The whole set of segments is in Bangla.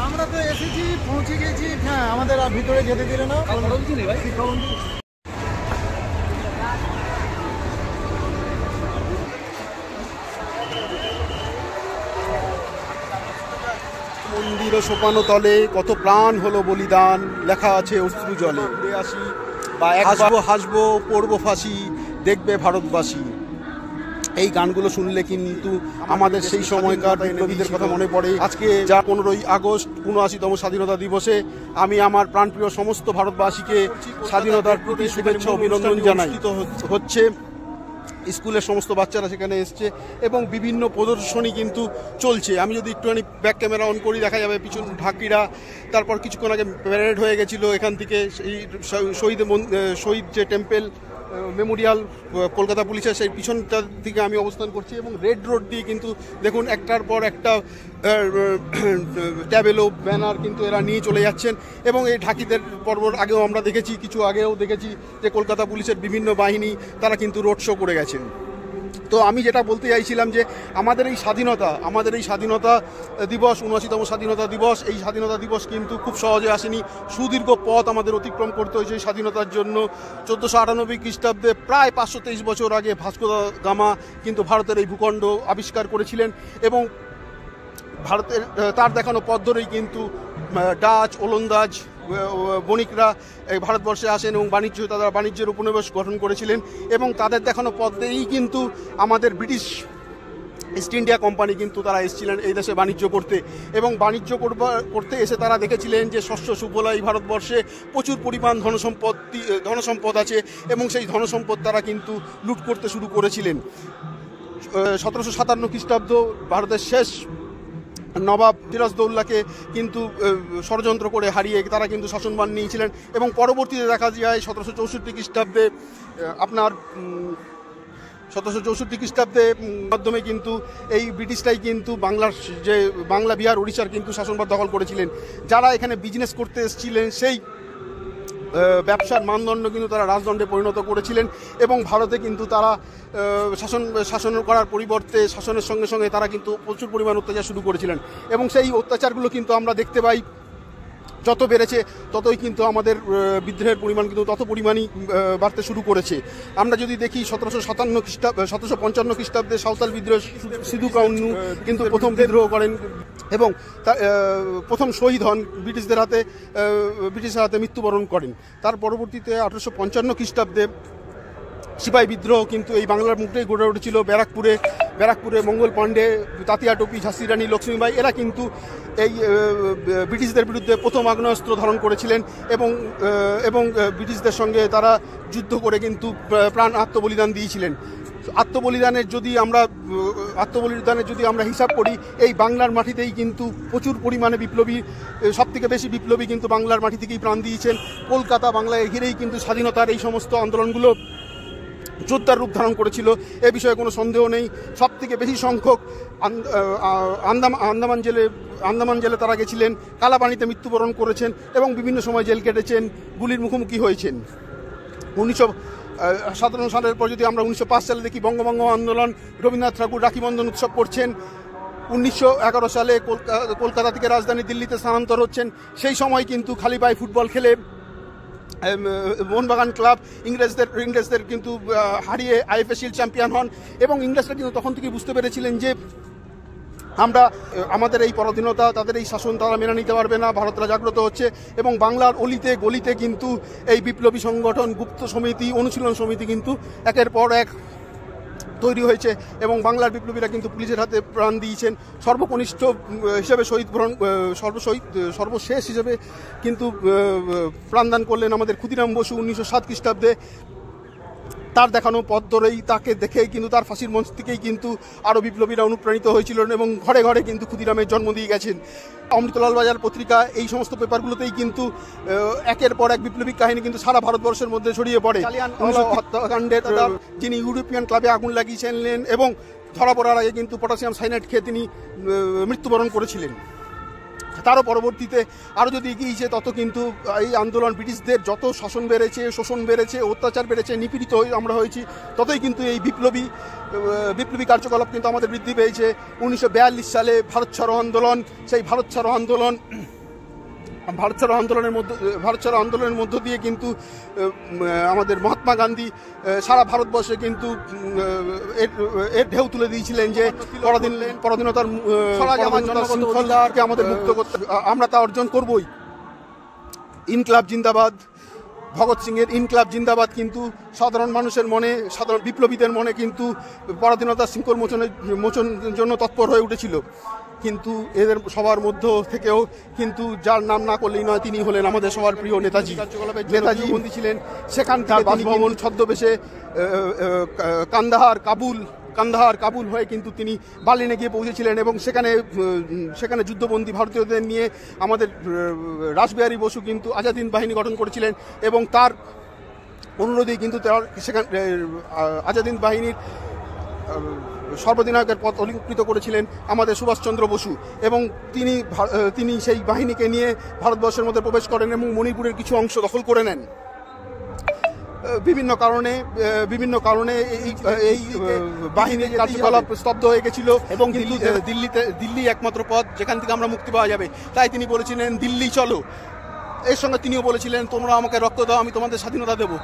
আমরা তো এসেছি, পৌঁছে গেছি। হ্যাঁ, আমাদের ভিতরে যেতে দিলে না। মন্দির ও সোপানো তলে কত প্রাণ হলো বলিদান, লেখা আছে অশ্রু জলে। আসি বা হাসবো হাসবো পড়বো ফাঁসি, দেখবে ভারতবাসী। এই গানগুলো শুনলে কিন্তু আমাদের সেই সময়কার বিপ্লবীদের কথা মনে পড়ে। আজকে যা 15ই আগস্ট ৭৯তম স্বাধীনতা দিবসে আমি আমার প্রাণপ্রিয় সমস্ত ভারতবাসীকে স্বাধীনতার প্রতি শুভেচ্ছা অভিনন্দন জানাই। হচ্ছে স্কুলের সমস্ত বাচ্চারা সেখানে এসছে এবং বিভিন্ন প্রদর্শনী কিন্তু চলছে। আমি যদি একটুখানি ব্যাক ক্যামেরা অন করি, দেখা যাবে পিছন ঢাকিরা। তারপর কিছুক্ষণ আগে প্যারেড হয়ে গেছিলো এখান থেকে, সেই শহীদ যে টেম্পল মেমোরিয়াল কলকাতা পুলিশের সেই পিছনটার দিকে আমি অবস্থান করছি। এবং রেড রোড দিয়ে কিন্তু দেখুন একটার পর একটা ট্যাবেলো ব্যানার কিন্তু এরা নিয়ে চলে যাচ্ছেন। এবং এই ঢাকিদের পর্ব আগেও আমরা দেখেছি, কিছু আগেও দেখেছি যে কলকাতা পুলিশের বিভিন্ন বাহিনী তারা কিন্তু রোড শো করে গেছেন। তো আমি যেটা বলতে চাইছিলাম যে আমাদের এই স্বাধীনতা দিবস, ৭৯তম স্বাধীনতা দিবস, এই স্বাধীনতা দিবস কিন্তু খুব সহজে আসেনি। সুদীর্ঘ পথ আমাদের অতিক্রম করতে হয়েছে এই স্বাধীনতার জন্য। 1498 খ্রিস্টাব্দে প্রায় 523 বছর আগে ভাস্কো দা গামা কিন্তু ভারতের এই ভূখণ্ড আবিষ্কার করেছিলেন এবং ভারতের তার দেখানো পথ ধরেই কিন্তু ডাচ, ওলন্দাজ বণিকরা ভারতবর্ষে আসেন এবং তারা বাণিজ্যের উপনিবেশ গঠন করেছিলেন। এবং তাদের দেখানো পথ দিয়েই কিন্তু আমাদের ব্রিটিশ ইস্ট ইন্ডিয়া কোম্পানি কিন্তু তারা এসেছিলেন এই দেশে বাণিজ্য করতে। এবং বাণিজ্য করতে এসে তারা দেখেছিলেন যে শস্য সুফলা এই ভারতবর্ষে প্রচুর পরিমাণ ধনসম্পদ আছে এবং সেই ধনসম্পদ তারা কিন্তু লুট করতে শুরু করেছিলেন। 1757 খ্রিস্টাব্দ ভারতের শেষ নবাব সিরাজদৌল্লাকে কিন্তু ষড়যন্ত্র করে হারিয়ে তারা কিন্তু শাসনভার নিয়েছিলেন। এবং পরবর্তীতে দেখা যায় 1764 খ্রিস্টাব্দে 1764 খ্রিস্টাব্দে মাধ্যমে কিন্তু এই ব্রিটিশরাই কিন্তু বাংলা বিহার উড়িষ্যার কিন্তু শাসনভার দখল করেছিলেন। যারা এখানে বিজনেস করতে এসেছিলেন সেই ব্যবসার মানদণ্ড কিন্তু তারা রাজদণ্ডে পরিণত করেছিলেন এবং ভারতে কিন্তু তারা শাসন করার পরিবর্তে শাসনের সঙ্গে সঙ্গে তারা কিন্তু প্রচুর পরিমাণ অত্যাচার শুরু করেছিলেন। এবং সেই অত্যাচারগুলো কিন্তু আমরা দেখতে পাই যত বেড়েছে ততই কিন্তু আমাদের বিদ্রোহের পরিমাণ কিন্তু তত পরিমাণই বাড়তে শুরু করেছে। আমরা যদি দেখি 1755 খ্রিস্টাব্দে সাঁওতাল বিদ্রোহ সিধু কানহু কিন্তু প্রথম বিদ্রোহ করেন এবং প্রথম শহীদ হন, ব্রিটিশদের হাতে মৃত্যুবরণ করেন। তার পরবর্তীতে 1855 খ্রিস্টাব্দে সিপাহী বিদ্রোহ কিন্তু এই বাংলার মুখেই গড়ে উঠেছিল। ব্যারাকপুরে মঙ্গল পাণ্ডে, তাতিয়া টোপি, ঝাঁসি রানী লক্ষ্মীবাই এরা কিন্তু এই ব্রিটিশদের বিরুদ্ধে প্রথম আগ্নেয়াস্ত্র ধারণ করেছিলেন এবং ব্রিটিশদের সঙ্গে তারা যুদ্ধ করে কিন্তু প্রাণ আত্মবলিদান দিয়েছিলেন। আত্মবলিদানের যদি আমরা হিসাব করি, এই বাংলার মাটিতেই কিন্তু প্রচুর পরিমাণে সবথেকে বেশি বিপ্লবী কিন্তু বাংলার মাটি থেকেই প্রাণ দিয়েছেন। কলকাতা বাংলায় ঘিরেই কিন্তু স্বাধীনতার এই সমস্ত আন্দোলনগুলো যোদ্ধার রূপ ধারণ করেছিল, এ বিষয়ে কোনো সন্দেহ নেই। সবথেকে বেশি সংখ্যক আন্দামান জেলে তারা গেছিলেন, কালাপানিতে মৃত্যুবরণ করেছেন এবং বিভিন্ন সময় জেল কেটেছেন, গুলির মুখোমুখি হয়েছেন। 1957 সালের পর যদি আমরা 1905 সালে দেখি বঙ্গভঙ্গ আন্দোলন, রবীন্দ্রনাথ ঠাকুর রাখি বন্ধন উৎসব করছেন। 1911 সালে কলকাতা থেকে রাজধানী দিল্লিতে স্থানান্তর হচ্ছেন। সেই সময় কিন্তু খালি পায়ে ফুটবল খেলে মোহনবাগান ক্লাব ইংরেজদের কিন্তু হারিয়ে আইএফএ শিল্ড চ্যাম্পিয়ন হন এবং ইংরেজরা কিন্তু তখন থেকে বুঝতে পেরেছিলেন যে আমাদের এই পরাধীনতা, তাদের এই শাসন তারা মেনে নিতে পারবে না। ভারতরা জাগ্রত হচ্ছে এবং বাংলার অলিতে গলিতে কিন্তু এই বিপ্লবী সংগঠন, গুপ্ত সমিতি, অনুশীলন সমিতি কিন্তু একের পর এক তৈরি হয়েছে এবং বাংলার বিপ্লবীরা কিন্তু পুলিশের হাতে প্রাণ দিয়েছেন। সর্বকনিষ্ঠ হিসেবে সর্বশেষ হিসেবে কিন্তু প্রাণদান করলেন আমাদের ক্ষুদিরাম বসু 1907 খ্রিস্টাব্দে। তার দেখানো পথ ধরেই, তাকে দেখেই কিন্তু তার ফাঁসির মঞ্চ থেকেই কিন্তু আরও বিপ্লবীরা অনুপ্রাণিত হয়েছিলেন এবং ঘরে ঘরে কিন্তু ক্ষুদিরামের জন্ম দিয়ে গেছেন। অমৃতলাল বাজার পত্রিকা এই সমস্ত পেপারগুলোতেই কিন্তু একের পর এক বিপ্লবী কাহিনী কিন্তু সারা ভারতবর্ষের মধ্যে ছড়িয়ে পড়ে। হত্যাকাণ্ডের যিনি ইউরোপিয়ান ক্লাবে আগুন লাগিয়েছিলেন এবং ধরা পড়ার আগে কিন্তু পটাশিয়াম সাইনাইড খেয়ে তিনি মৃত্যুবরণ করেছিলেন। তারও পরবর্তীতে আরও যদি এগিয়েছে তত কিন্তু এই আন্দোলন ব্রিটিশদের যত শাসন বেড়েছে, শোষণ বেড়েছে, অত্যাচার বেড়েছে, নিপীড়িত আমরা হয়েছি, ততই কিন্তু এই বিপ্লবী কার্যকলাপ কিন্তু আমাদের বৃদ্ধি পেয়েছে। 1942 সালে ভারত ছাড়ো আন্দোলন, সেই ভারত ছাড়ো আন্দোলনের মধ্য দিয়ে কিন্তু আমাদের মহাত্মা গান্ধী সারা ভারতবর্ষে কিন্তু এর ঢেউ তুলে দিয়েছিলেন যে পরাধীনতার শৃঙ্খলকে আমাদের মুক্ত করতে, আমরা তা অর্জন করবই। ইনকলাব জিন্দাবাদ, ভগৎ সিংয়ের ইনকলাব জিন্দাবাদ কিন্তু সাধারণ মানুষের মনে, সাধারণ বিপ্লবীদের মনে কিন্তু পরাধীনতার শৃঙ্খল মোচনের জন্য তৎপর হয়ে উঠেছিল। কিন্তু এদের সবার মধ্য থেকেও কিন্তু যার নাম না করলেই নয়, তিনি হলেন আমাদের সবার প্রিয় নেতাজি। নেতাজি বন্দী ছিলেন, সেখান থেকে বাসভবন ছদ্মবেশে কান্দাহার কাবুল হয়ে কিন্তু তিনি বার্লিনে গিয়ে পৌঁছেছিলেন এবং সেখানে যুদ্ধবন্দী ভারতীয়দের নিয়ে আমাদের রাসবিহারী বসু কিন্তু আজাদ হিন্দ বাহিনী গঠন করেছিলেন এবং তার অনুরোধেই কিন্তু সেখানে আজাদ হিন্দ বাহিনীর সর্বাধিনায়কের পদ অলঙ্কৃত করেছিলেন আমাদের সুভাষচন্দ্র বসু এবং তিনি সেই বাহিনীকে নিয়ে ভারতবর্ষের মধ্যে প্রবেশ করেন এবং মণিপুরের কিছু অংশ দখল করে নেন। বিভিন্ন কারণে এই বাহিনীর কার্যকলাপ স্তব্ধ হয়ে গেছিল এবং কিন্তু দিল্লি একমাত্র পথ যেখান থেকে আমরা মুক্তি পাওয়া যাবে। তাই তিনি বলেছিলেন দিল্লি চলো। এর সঙ্গে তিনিও বলেছিলেন তোমরা আমাকে রক্ত দাও, আমি তোমাদের স্বাধীনতা দেবো।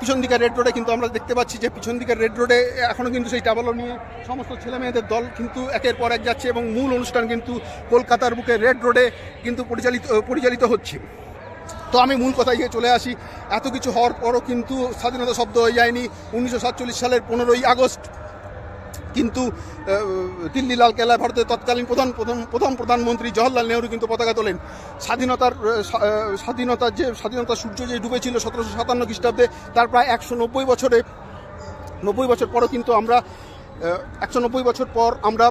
পিছন দিকের রেড রোডে কিন্তু আমরা দেখতে পাচ্ছি যে পিছন দিকের রেড রোডে এখনও কিন্তু সেই টাবলো নিয়ে সমস্ত ছেলে মেয়েদের দল কিন্তু একের পর এক যাচ্ছে এবং মূল অনুষ্ঠান কিন্তু কলকাতার বুকে রেড রোডে কিন্তু পরিচালিত হচ্ছে। তো আমি মূল কথায় গিয়ে চলে আসি, এত কিছু হওয়ার পরও কিন্তু স্বাধীনতা শব্দ হয়ে যায়নি। 1947 সালের 15ই আগস্ট কিন্তু দিল্লি লাল কেল্লায় ভারতের তৎকালীন প্রথম প্রধানমন্ত্রী জওহরলাল নেহরু কিন্তু পতাকা তোলেন। স্বাধীনতার সূর্য যে ডুবেছিল 1757 খ্রিস্টাব্দে, তার প্রায় 190 বছর পরও কিন্তু আমরা 190 বছর পর আমরা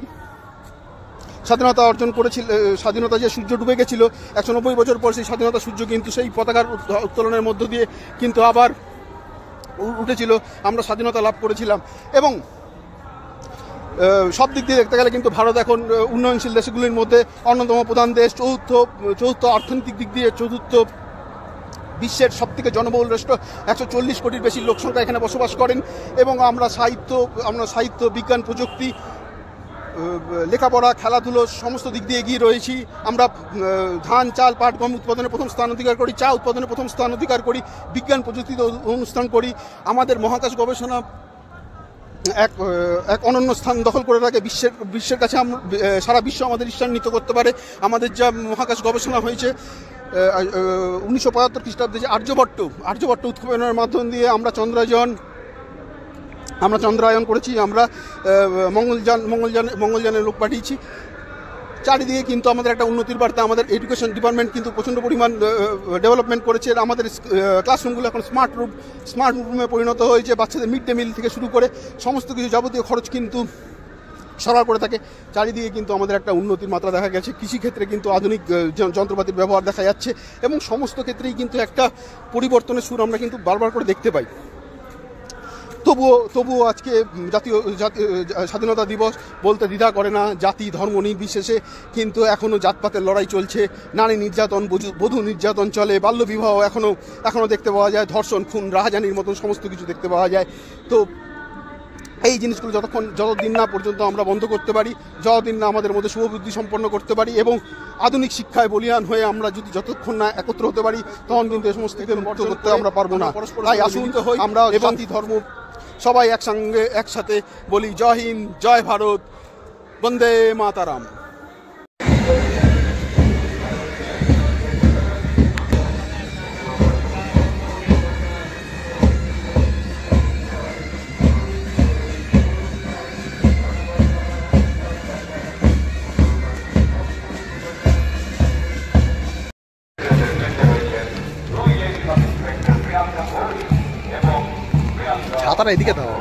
স্বাধীনতা অর্জন করেছিল। স্বাধীনতা যে সূর্য ডুবে গেছিল 190 বছর পর, সেই স্বাধীনতা সূর্য কিন্তু সেই পতাকার উত্তোলনের মধ্য দিয়ে কিন্তু আবার উঠেছিল, আমরা স্বাধীনতা লাভ করেছিলাম। এবং সব দিক দিয়ে দেখতে গেলে কিন্তু ভারত এখন উন্নয়নশীল দেশগুলির মধ্যে অন্যতম প্রধান দেশ, চতুর্থ অর্থনৈতিক দিক দিয়ে চতুর্থ বিশ্বের সবথেকে জনবহুল রাষ্ট্র। 140 কোটির বেশি লোক সংখ্যা এখানে বসবাস করেন এবং আমরা সাহিত্য, বিজ্ঞান, প্রযুক্তি, লেখাপড়া, খেলাধুলো সমস্ত দিক দিয়ে এগিয়ে রয়েছি। আমরা ধান, চাল, পাট, গম উৎপাদনে প্রথম স্থান অধিকার করি, চা উৎপাদনে প্রথম স্থান অধিকার করি, বিজ্ঞান প্রযুক্তিতে অনুষ্ঠান করি। আমাদের মহাকাশ গবেষণা এক অনন্য স্থান দখল করে রাখে বিশ্বের কাছে। সারা বিশ্ব আমাদের ঈর্ষান্বিত করতে পারে। আমাদের যা মহাকাশ গবেষণা হয়েছে 1975 খ্রিস্টাব্দে যে আর্যভট্ট উৎক্ষেপণের মাধ্যম দিয়ে আমরা চন্দ্রায়ন করেছি, আমরা মঙ্গলযানের লোক পাঠিয়েছি। চারিদিকে কিন্তু আমাদের একটা উন্নতির বার্তা। আমাদের এডুকেশন ডিপার্টমেন্ট কিন্তু প্রচণ্ড পরিমাণ ডেভেলপমেন্ট করেছে। আমাদের ক্লাসরুমগুলো এখন স্মার্ট রুমে পরিণত হয়েছে। বাচ্চাদের মিড ডে মিল থেকে শুরু করে সমস্ত কিছু যাবতীয় খরচ কিন্তু সরবরাহ করে থাকে। চারিদিকে কিন্তু আমাদের একটা উন্নতির মাত্রা দেখা গেছে। কৃষিক্ষেত্রে কিন্তু আধুনিক যন্ত্রপাতির ব্যবহার দেখা যাচ্ছে এবং সমস্ত ক্ষেত্রেই কিন্তু একটা পরিবর্তনের সুর আমরা কিন্তু বারবার করে দেখতে পাই। তবুও আজকে স্বাধীনতা দিবস বলতে দ্বিধা করে না। জাতি, ধর্ম নির্বিশেষে কিন্তু এখনও জাতপাতের লড়াই চলছে। নারী নির্যাতন, বধূ নির্যাতন চলে, বাল্যবিবাহ এখনও দেখতে পাওয়া যায়, ধর্ষণ, খুন, রাহাজানির মতন সমস্ত কিছু দেখতে পাওয়া যায়। তো এই জিনিসগুলো যতদিন না পর্যন্ত আমরা বন্ধ করতে পারি, যতদিন না আমাদের মধ্যে শুভবুদ্ধি সম্পন্ন করতে পারি এবং আধুনিক শিক্ষায় বলিয়ান হয়ে আমরা যদি যতক্ষণ না একত্র হতে পারি, তখন কিন্তু এই সমস্ত থেকে মুক্ত করতে আমরা পারবো না। তাই আসুন আমরা জাতি, ধর্ম সবাই একসাথে বলি জয় হিন্দ, জয় ভারত, বন্দে মাতারাম। ছাতাটা এদিকে দাও।